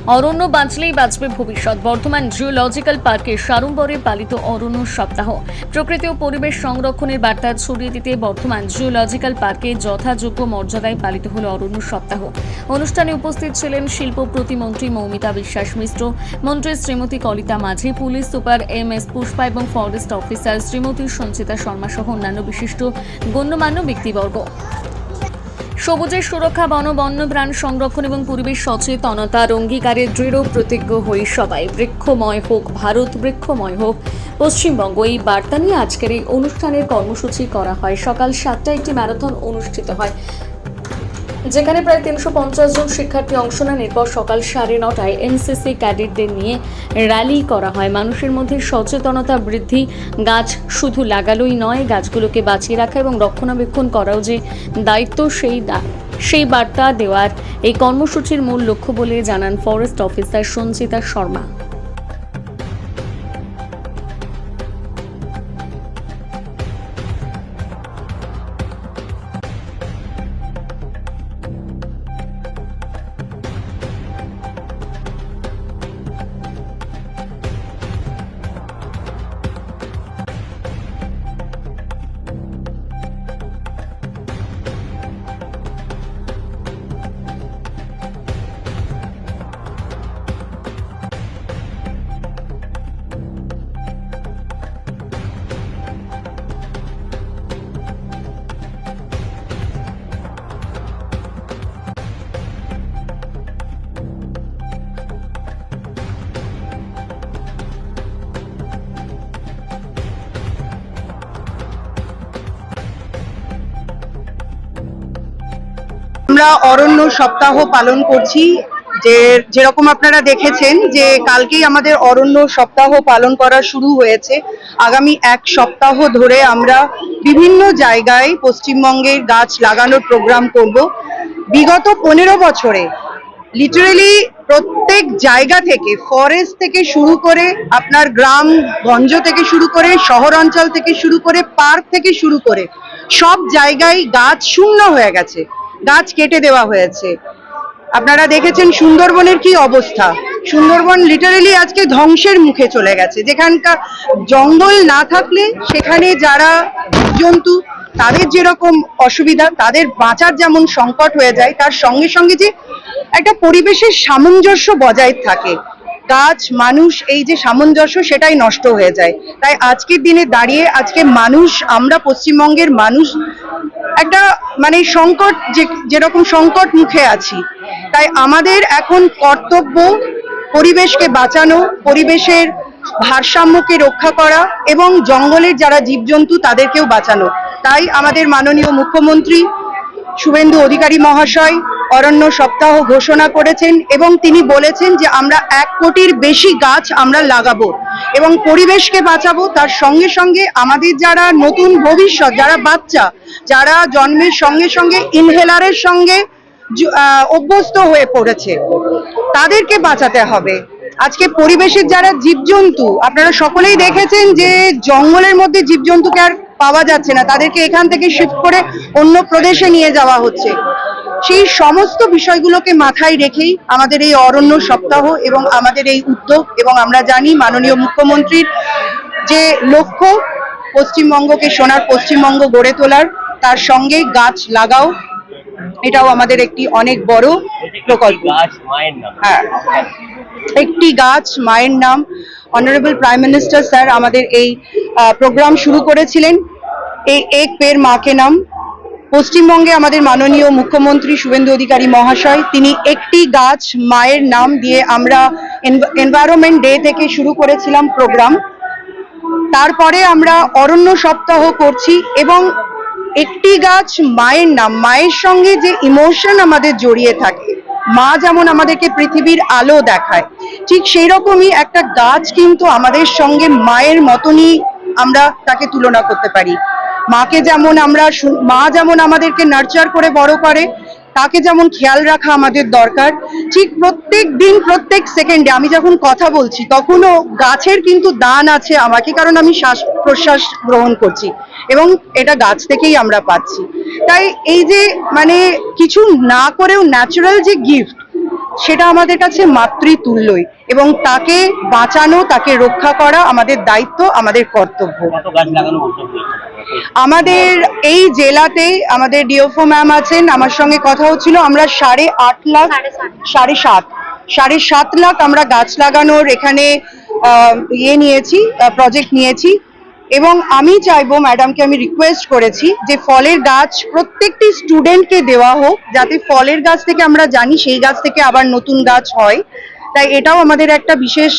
অরণ্য বাঁচলেই বাঁচবে ভবিষ্যৎ। বর্ধমান জিওলজিক্যাল পার্কে সাড়ম্বরে পালিত অরণ্য সপ্তাহ। প্রকৃতি ও পরিবেশ সংরক্ষণের বার্তা ছড়িয়ে দিতে বর্ধমান জিওলজিক্যাল পার্কে যথাযোগ্য মর্যাদায় পালিত হল অরণ্য সপ্তাহ। অনুষ্ঠানে উপস্থিত ছিলেন শিল্প প্রতিমন্ত্রী মৌমিতা বিশ্বাস মিশ্র, মন্ত্রী শ্রীমতী কলিতা মাঝি, পুলিশ সুপার MS পুষ্পা এবং ফরেস্ট অফিসার শ্রীমতী সঞ্চিতা শর্মা সহ অন্যান্য বিশিষ্ট গণ্যমান্য ব্যক্তিবর্গ। সবুজের সুরক্ষা, বন্যপ্রাণ সংরক্ষণ এবং পরিবেশ সচেতনতার অঙ্গীকারের দৃঢ় প্রতিজ্ঞ হয়ে সবাই বৃক্ষময় হোক ভারত, বৃক্ষময় হোক পশ্চিমবঙ্গ, এই বার্তা নিয়ে আজকের এই অনুষ্ঠানের কর্মসূচি করা হয়। সকাল 7টায় একটি ম্যারাথন অনুষ্ঠিত হয়, যেখানে প্রায় 350 জন শিক্ষার্থী অংশ নেন। এরপর সকাল 9:30টায় NCC ক্যাডেটদের নিয়ে র্যালি করা হয়। মানুষের মধ্যে সচেতনতা বৃদ্ধি, গাছ শুধু লাগালোই নয়, গাছগুলোকে বাঁচিয়ে রাখা এবং রক্ষণাবেক্ষণ করাও যে দায়িত্ব, সেই বার্তা দেওয়ার এই কর্মসূচির মূল লক্ষ্য বলে জানান ফরেস্ট অফিসার সঞ্চিতা শর্মা। আমরা অরণ্য সপ্তাহ পালন করছি। যেরকম আপনারা দেখেছেন যে কালকেই আমাদের অরণ্য সপ্তাহ পালন করা শুরু হয়েছে। আগামী 1 সপ্তাহ ধরে আমরা বিভিন্ন জায়গায় পশ্চিমবঙ্গের গাছ লাগানোর প্রোগ্রাম করব। বিগত 15 বছরে লিটারেলি প্রত্যেক জায়গা থেকে, ফরেস্ট থেকে শুরু করে, আপনার গ্রাম গঞ্জ থেকে শুরু করে, শহরাঞ্চল থেকে শুরু করে, পার্ক থেকে শুরু করে সব জায়গায় গাছ শূন্য হয়ে গেছে, গাছ কেটে দেওয়া হয়েছে। আপনারা দেখেছেন সুন্দরবনের কি অবস্থা। সুন্দরবন লিটারেলি আজকে ধ্বংসের মুখে চলে গেছে। যেখানকার জঙ্গল না থাকলে সেখানে যারা জন্তু, তাদের যেরকম অসুবিধা, তাদের বাঁচার যেমন সংকট হয়ে যায়, তার সঙ্গে সঙ্গে যে একটা পরিবেশের সামঞ্জস্য বজায় থাকে, গাছ মানুষ এই যে সামঞ্জস্য, সেটাই নষ্ট হয়ে যায়। তাই আজকের দিনে দাঁড়িয়ে আজকে মানুষ, আমরা পশ্চিমবঙ্গের মানুষ একটা সংকট, যেরকম সংকট মুখে আছি, তাই আমাদের এখন কর্তব্য পরিবেশকে বাঁচানো, পরিবেশের ভারসাম্যকে রক্ষা করা এবং জঙ্গলের যারা জীবজন্তু তাদেরকেও বাঁচানো। তাই আমাদের মাননীয় মুখ্যমন্ত্রী শুভেন্দু অধিকারী মহাশয় অরণ্য সপ্তাহ ঘোষণা করেছেন এবং তিনি বলেছেন যে আমরা 1 কোটির বেশি গাছ আমরা লাগাবো এবং পরিবেশকে বাঁচাবো। তার সঙ্গে সঙ্গে আমাদের যারা নতুন ভবিষ্যৎ, যারা বাচ্চা, যারা জন্মের সঙ্গে সঙ্গে ইনহেলারের সঙ্গে অভ্যস্ত হয়ে পড়েছে, তাদেরকে বাঁচাতে হবে। আজকে পরিবেশের যারা জীবজন্তু, আপনারা সকলেই দেখেছেন যে জঙ্গলের মধ্যে জীবজন্তুকে আর পাওয়া যাচ্ছে না, তাদেরকে এখান থেকে শিফট করে অন্য প্রদেশে নিয়ে যাওয়া হচ্ছে। সেই সমস্ত বিষয়গুলোকে মাথায় রেখেই আমাদের এই অরণ্য সপ্তাহ এবং আমাদের এই উদ্যোগ। এবং আমরা জানি মাননীয় মুখ্যমন্ত্রীর যে লক্ষ্য, পশ্চিমবঙ্গকে সোনার পশ্চিমবঙ্গ গড়ে তোলার, তার সঙ্গে গাছ লাগাও, এটাও আমাদের একটি অনেক বড় প্রকল্প। হ্যাঁ, একটি গাছ মায়ের নাম। অনারেবল প্রাইম মিনিস্টার স্যার আমাদের এই প্রোগ্রাম শুরু করেছিলেন, এই এক পেড় মাকে নাম। পশ্চিমবঙ্গে আমাদের মাননীয় মুখ্যমন্ত্রী শুভেন্দু অধিকারী মহাশয়, তিনি একটি গাছ মায়ের নাম দিয়ে আমরা এনভায়রনমেন্ট ডে থেকে শুরু করেছিলাম প্রোগ্রাম। তারপরে আমরা অরণ্য সপ্তাহ করছি এবং একটি গাছ মায়ের নাম, মায়ের সঙ্গে যে ইমোশন আমাদের জড়িয়ে থাকে, মা যেমন আমাদেরকে পৃথিবীর আলো দেখায়, ঠিক সেই রকমই একটা গাছ কিন্তু আমাদের সঙ্গে মায়ের মতনই আমরা তাকে তুলনা করতে পারি। মাকে যেমন মা যেমন আমাদেরকে নার্চার করে বড় করে, তাকে যেমন খেয়াল রাখা আমাদের দরকার, ঠিক প্রত্যেক দিন প্রত্যেক সেকেন্ডে আমি যখন কথা বলছি তখনও গাছের কিন্তু দান আছে আমাকে, কারণ আমি শ্বাস প্রশ্বাস গ্রহণ করছি এবং এটা গাছ থেকেই আমরা পাচ্ছি। তাই এই যে কিছু না করেও ন্যাচারাল যে গিফট, সেটা আমাদের কাছে মাতৃতুল্যই, এবং তাকে বাঁচানো, তাকে রক্ষা করা আমাদের দায়িত্ব, আমাদের কর্তব্য। কত গাছ লাগানো উদ্যোগ নিয়েছে? আমাদের এই জেলাতে আমাদের ডিওফো ম্যাম আছেন, আমার সঙ্গে কথা হচ্ছিল, আমরা 8.5 লাখ 7.5 লাখ আমরা গাছ লাগানোর এখানে প্রজেক্ট নিয়েছি। এবং আমি চাইবো, ম্যাডামকে আমি রিকোয়েস্ট করেছি যে ফলের গাছ প্রত্যেকটি স্টুডেন্টকে দেওয়া হোক, যাতে ফলের গাছ থেকে আমরা জানি সেই গাছ থেকে আবার নতুন গাছ হয়। তাই এটাও আমাদের একটা বিশেষ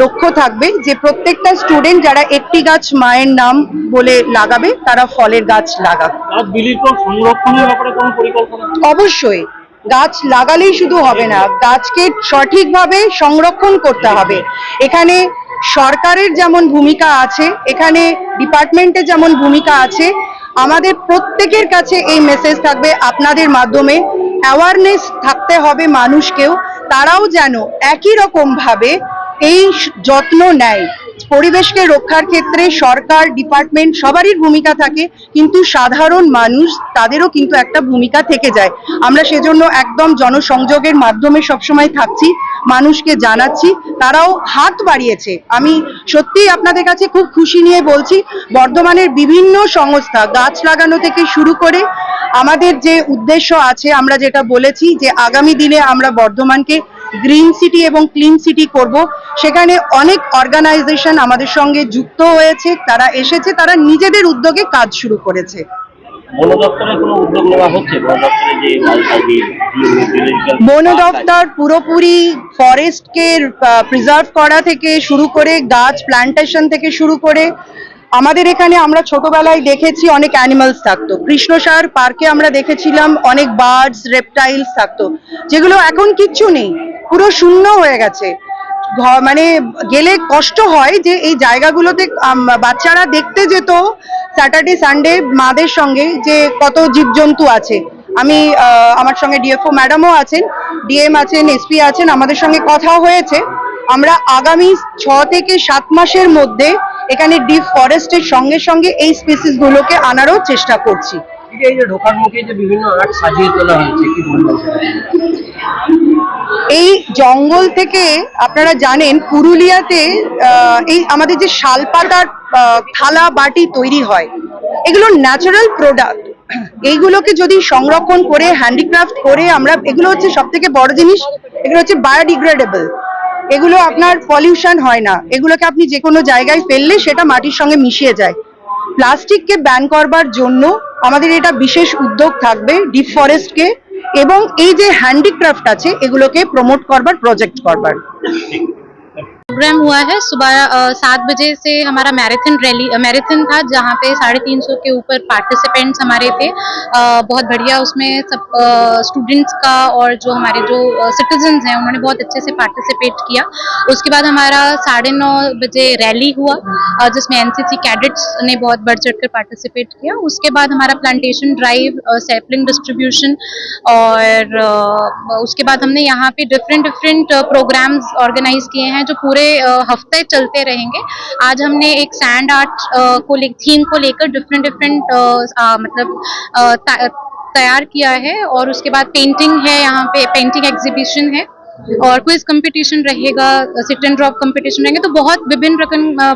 লক্ষ্য থাকবে যে প্রত্যেকটা স্টুডেন্ট যারা একটি গাছ মায়ের নাম বলে লাগাবে, তারা ফলের গাছ লাগাবে। গাছ বিলির পর সংরক্ষণের ব্যাপারে কোনো পরিকল্পনা? অবশ্যই, গাছ লাগালেই শুধু হবে না, গাছকে সঠিকভাবে সংরক্ষণ করতে হবে। এখানে সরকারের যেমন ভূমিকা আছে, এখানে ডিপার্টমেন্টের যেমন ভূমিকা আছে, আমাদের প্রত্যেকের কাছে এই মেসেজ থাকবে, আপনাদের মাধ্যমে অ্যাওয়ারনেস থাকতে হবে মানুষকেও, তারাও যেন একই রকম ভাবে এই যত্ন নেয়। পরিবেশকে রক্ষার ক্ষেত্রে সরকার, ডিপার্টমেন্ট সবারই ভূমিকা থাকে, কিন্তু সাধারণ মানুষ, তাদেরও কিন্তু একটা ভূমিকা থেকে যায়। আমরা সেজন্য একদম জনসংযোগের মাধ্যমে সবসময় থাকছি, মানুষকে জানাচ্ছি, তারাও হাত বাড়িয়েছে। আমি সত্যিই আপনাদের কাছে খুব খুশি নিয়ে বলছি, বর্ধমানের বিভিন্ন সংস্থা গাছ লাগানো থেকে শুরু করে আমাদের যে উদ্দেশ্য আছে, আমরা যেটা বলেছি যে আগামী দিনে আমরা বর্ধমানকে গ্রিন সিটি এবং ক্লিন সিটি করব, সেখানে অনেক অর্গানাইজেশন আমাদের সঙ্গে যুক্ত হয়েছে, তারা এসেছে, তারা নিজেদের উদ্যোগে কাজ শুরু করেছে। বন দপ্তরের কোনো উদ্যোগ নেওয়া হচ্ছে? বন দপ্তর পুরোপুরি ফরেস্টকে প্রিজার্ভ করা থেকে শুরু করে, গাছ প্ল্যান্টেশন থেকে শুরু করে, আমাদের এখানে আমরা ছোটবেলায় দেখেছি অনেক অ্যানিমালস থাকতো। কৃষ্ণসার পার্কে আমরা দেখেছিলাম অনেক বার্ডস, রেপটাইলস থাকতো, যেগুলো এখন কিচ্ছু নেই, পুরো শূন্য হয়ে গেছে। মানে গেলে কষ্ট হয় যে এই জায়গাগুলোতে বাচ্চারা দেখতে যেত স্যাটারডে সানডে মাদের সঙ্গে, যে কত জীবজন্তু আছে। আমি আমার সঙ্গে ডিএফও ম্যাডামও আছেন, ডিএম আছেন, এসপি আছেন, আমাদের সঙ্গে কথা হয়েছে। আমরা আগামী 6 থেকে 7 মাসের মধ্যে এখানে ডিপ ফরেস্টের সঙ্গে সঙ্গে এই স্পিসিস গুলোকে আনারও চেষ্টা করছি। এই যে ঢোকার মুখে যে বিভিন্ন আর্ট সাজিয়ে তোলা হয়েছে, কি বলবেন? এই জঙ্গল থেকে আপনারা জানেন পুরুলিয়াতে এই আমাদের যে শালপাতার থালা বাটি তৈরি হয়, এগুলো ন্যাচারাল প্রোডাক্ট। এইগুলোকে যদি সংরক্ষণ করে হ্যান্ডিক্রাফট করে আমরা, এগুলো হচ্ছে সব থেকে বড় জিনিস, এগুলো হচ্ছে বায়োডিগ্রেডেবল, এগুলো আপনার পলিউশন হয় না, এগুলোকে আপনি যে কোনো জায়গায় ফেললে সেটা মাটির সঙ্গে মিশিয়ে যায়। প্লাস্টিককে ব্যান করবার জন্য আমাদের এটা বিশেষ উদ্যোগ থাকবে ডিপ ফরেস্টকে, এবং এই যে হ্যান্ডিক্রাফট আছে এগুলোকে প্রমোট করবার, প্রজেক্ট করবার। प्रोग्राम हुआ है सुबह 7 बजे से हमारा मैराथन था, जहाँ पे 350 के ऊपर पार्टिसिपेंट्स हमारे थे। बहुत बढ़िया उसमें सब स्टूडेंट्स का और जो हमारे जो सिटीजन्स हैं उन्होंने बहुत अच्छे से पार्टिसिपेट किया। उसके बाद हमारा 9:30 बजे रैली हुआ, जिसमें एनसीसी कैडेट्स ने बहुत बढ़ चढ़ कर पार्टिसिपेट किया। उसके बाद हमारा प्लांटेशन ड्राइव, सैपलिंग डिस्ट्रीब्यूशन, और उसके बाद हमने यहाँ पे डिफरेंट प्रोग्राम्स ऑर्गेनाइज किए हैं जो पूरे हफ्ते चलते रहेंगे। आज हमने एक सैंड आर्ट थीम को लेकर डिफरेंट मतलब तैयार किया है, और उसके बाद पेंटिंग है, यहाँ पे पेंटिंग एग्जीबिशन है, और क्विज कंपटीशन रहेगा, सिट एंड ड्रॉप कंपटीशन रहेंगे। तो बहुत विभिन्न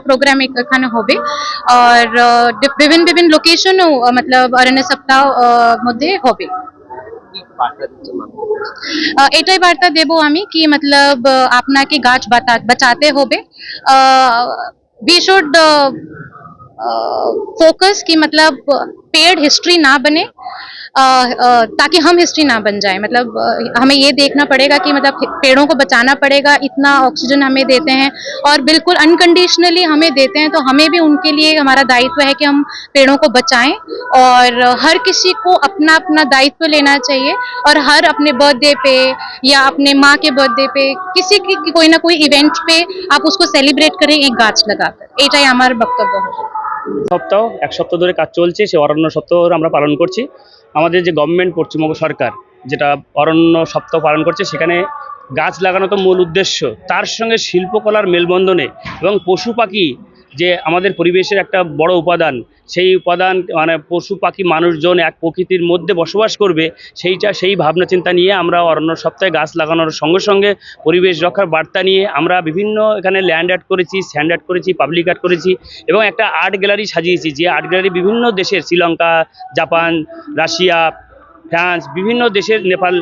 प्रोग्राम এখানে হবে, और বিভিন্ন লোকেশন मतलब অরণ্য সপ্তাহ মধ্যে হবে। এটাই বার্তা দেব আমি কি मतलब আপনাকে গাছ বাঁচাতে হবে। we should फोकस कि मतलब पेड़ हिस्ट्री ना बने, ताकि हम हिस्ट्री ना बन जाए। मतलब हमें ये देखना पड़ेगा कि मतलब पेड़ों को बचाना पड़ेगा, इतना ऑक्सीजन हमें देते हैं और बिल्कुल अनकंडीशनली हमें देते हैं, तो हमें भी उनके लिए हमारा दायित्व है कि हम पेड़ों को बचाएं। और हर किसी को अपना अपना दायित्व लेना चाहिए, और हर अपने बर्थडे पे या अपने माँ के बर्थडे पे किसी की कोई ना कोई इवेंट पे आप उसको सेलिब्रेट करें एक गाछ लगाकर। এটাই আমার বক্তব্য হবে। সপ্তাহ এক সপ্তাহ ধরে কাজ চলছে, সেই অরণ্য সপ্তাহ আমরা পালন করছি। আমাদের যে গভর্নমেন্ট, পশ্চিমবঙ্গ সরকার যেটা অরণ্য সপ্তাহ পালন করছে, সেখানে গাছ লাগানো তো মূল উদ্দেশ্য, তার সঙ্গে শিল্পকলার মেলবন্ধনে এবং পশু পাখি যে আমাদের পরিবেশের একটা বড় উপাদান, সেই উপাদান মানে পশু পাখি মানুষজন এক প্রকৃতির মধ্যে বসবাস করবে, সেই ভাবনা চিন্তা নিয়ে আমরা অরণ্য সপ্তাহে গাছ লাগানোর সঙ্গে সঙ্গে পরিবেশ রক্ষার বার্তা নিয়ে আমরা বিভিন্ন এখানে ল্যান্ড অ্যাড করেছি, স্যান্ড অ্যাড করেছি, পাবলিক অ্যাড করেছি এবং একটা আর্ট গ্যালারি সাজিয়েছি, যে আর্ট গ্যালারি বিভিন্ন দেশের, শ্রীলঙ্কা, জাপান, রাশিয়া, ফ্রান্স, বিভিন্ন দেশের, নেপাল,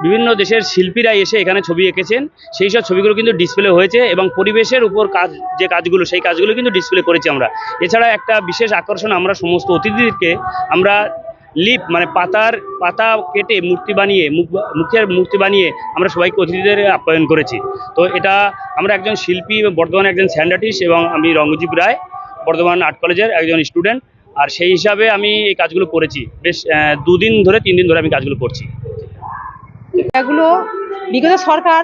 বিভিন্ন দেশের শিল্পীরা এসে এখানে ছবি এঁকেছেন। সেই সব ছবিগুলো কিন্তু ডিসপ্লে হয়েছে এবং পরিবেশের উপর যে কাজগুলো, সেই কাজগুলো কিন্তু ডিসপ্লে করেছি আমরা। এছাড়া একটা বিশেষ আকর্ষণ, আমরা সমস্ত অতিথিদেরকে আমরা লিপ মানে পাতা কেটে মূর্তি বানিয়ে, মুখের মূর্তি বানিয়ে আমরা সবাইকে অতিথিদের আপ্যায়ন করেছি। তো এটা আমরা একজন শিল্পী, বর্ধমানে একজন স্যান্ড আর্টিস্ট এবং আমি রঙ্গজিৎ রায়, বর্ধমান আর্ট কলেজের একজন স্টুডেন্ট, আর সেই হিসাবে আমি এই কাজগুলো করেছি। বেশ 3 দিন ধরে আমি কাজগুলো করছি। এগুলো বিগত সরকার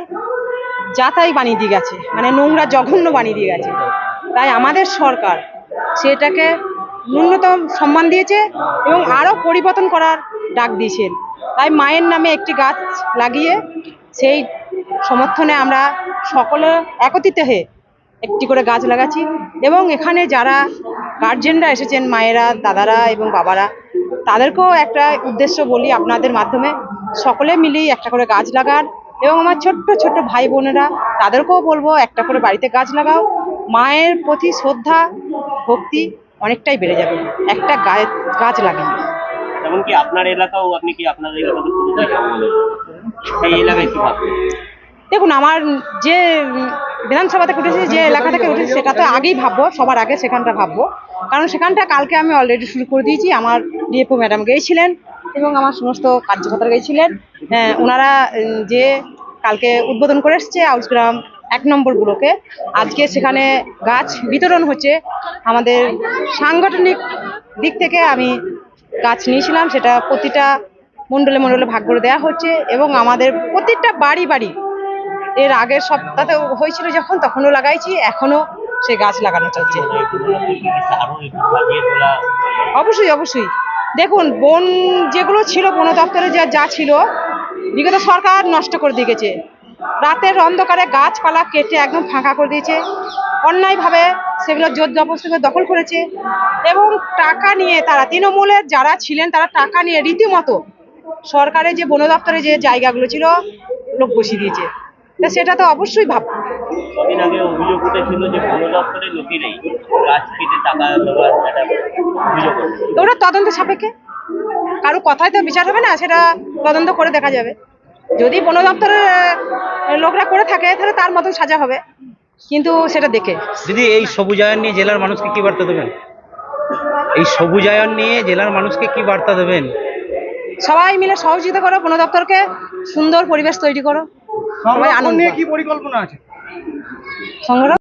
যাতাই বানিয়ে দিয়ে গেছে, মানে নোংরা জঘন্য বানিয়ে দিয়ে গেছে। তাই আমাদের সরকার সেটাকে ন্যূনতম সম্মান দিয়েছে এবং আরও পরিবর্তন করার ডাক দিয়েছেন। তাই মায়ের নামে একটি গাছ লাগিয়ে সেই সমর্থনে আমরা সকলে একত্রিত হয়ে একটি করে গাছ লাগাচ্ছি এবং এখানে যারা গার্জেনরা এসেছেন, মায়েরা, দাদারা এবং বাবারা, তাদেরকেও একটা উদ্দেশ্য বলি আপনাদের মাধ্যমে, সকলে মিলেই একটা করে গাছ লাগান এবং আমার ছোট্ট ছোট্ট ভাই বোনেরা তাদেরকেও বলবো একটা করে বাড়িতে গাছ লাগাও। মায়ের প্রতি শ্রদ্ধা ভক্তি অনেকটাই বেড়ে যাবে একটা গাছ লাগান। এমনকি আপনার এলাকাও, আপনি কি আপনার এলাকাতে সেই এলাকায় কি ভাবছেন? দেখুন, আমার যে বিধানসভা থেকে উঠেছি, যে এলাকা থেকে উঠেছি, সেটা তো আগেই ভাববো, সবার আগে সেখানটা ভাববো, কারণ সেখানটা কালকে আমি অলরেডি শুরু করে দিয়েছি। আমার ডিএফও ম্যাডাম গিয়েছিলেন এবং আমার সমস্ত কার্যকর্তারা গিয়েছিলেন। ওনারা যে কালকে উদ্বোধন করে এসছে আউসগ্রাম 1 নম্বর ব্লকে, আজকে সেখানে গাছ বিতরণ হচ্ছে। আমাদের সাংগঠনিক দিক থেকে আমি গাছ নিয়েছিলাম, সেটা প্রতিটা মণ্ডলে মণ্ডলে ভাগ করে দেওয়া হচ্ছে এবং আমাদের প্রতিটা বাড়ি বাড়ি এর আগের সপ্তাহে হয়েছিল যখন, তখনও লাগাইছি, এখনো সে গাছ লাগানো চলছে। অবশ্যই অবশ্যই। দেখুন, বন যেগুলো ছিল, বন দপ্তরে যা ছিল, বিগত সরকার নষ্ট করে দিয়ে গেছে। রাতের অন্ধকারে গাছপালা কেটে একদম ফাঁকা করে দিয়েছে, অন্যায়ভাবে সেগুলো জোর জবরদস্তি করে দখল করেছে এবং টাকা নিয়ে তারা, তৃণমূলের যারা ছিলেন, তারা টাকা নিয়ে রীতিমতো সরকারের যে বন দপ্তরে যে জায়গাগুলো ছিল লোক বসিয়ে দিয়েছে। তা সেটা তো অবশ্যই ভাব। কদিন আগে অভিযোগ উঠেছিল যে বন দপ্তরের লোকেরাই গাছ কেটে টাকা দেওয়ার একটা অভিযোগ। ওটা তদন্ত সাপেক্ষে, কারো কথায় তো বিচার হবে না, সেটা তদন্ত করে দেখা যাবে। যদি বন দপ্তরের লোকরা করে থাকে তাহলে তার মতন সাজা হবে, কিন্তু সেটা দেখে। দিদি, এই সবুজায়ন নিয়ে জেলার মানুষকে কি বার্তা দেবেন? এই সবুজায়ন নিয়ে জেলার মানুষকে কি বার্তা দেবেন? সবাই মিলে সহযোগিতা করো, বন দপ্তরকে সুন্দর পরিবেশ তৈরি করো, সবাই আনন্দ। কি পরিকল্পনা আছে? সংগ্রহ